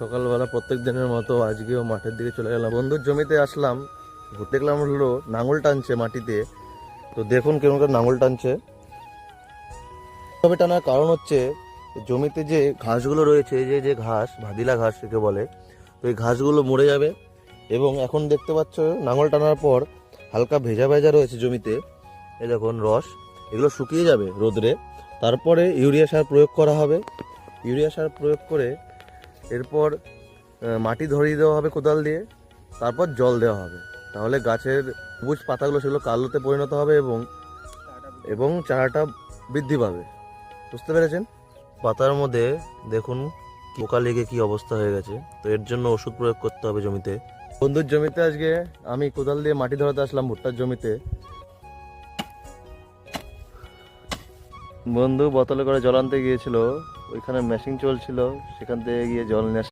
সকালবেলা প্রত্যেক দিনের মতো আজকেও মাঠের দিকে চলে গেলাম, বন্ধুর জমিতে আসলাম। ঘুরতে গেলাম হলো নাঙল টানছে মাটিতে। তো দেখুন কেমন করে নাঙল টানছে। তবে টানার কারণ হচ্ছে জমিতে যে ঘাসগুলো রয়েছে, যে যে ঘাস ভাদিলা ঘাস একে বলে, তো এই ঘাসগুলো মরে যাবে। এবং এখন দেখতে পাচ্ছ নাঙল টানার পর হালকা ভেজা ভেজা রয়েছে জমিতে, এই দেখুন রস, এগুলো শুকিয়ে যাবে রোদ্রে। তারপরে ইউরিয়া সার প্রয়োগ করা হবে। ইউরিয়া সার প্রয়োগ করে এরপর মাটি ধরিয়ে দেওয়া হবে কোদাল দিয়ে, তারপর জল দেওয়া হবে। তাহলে গাছের সবুজ পাতাগুলো সেগুলো কালোতে পরিণত হবে এবং এবং চারাটা বৃদ্ধি পাবে। বুঝতে পেরেছেন? পাতার মধ্যে দেখুন পোকা লেগে কি অবস্থা হয়ে গেছে। তো এর জন্য ওষুধ প্রয়োগ করতে হবে জমিতে। বন্ধুর জমিতে আজকে আমি কোদাল দিয়ে মাটি ধরাতে আসলাম ভুট্টার জমিতে। বন্ধু বোতলে করে জল আনতে গিয়েছিল, ওইখানে মেশিন চলছিল, সেখান থেকে গিয়ে জল নিয়ে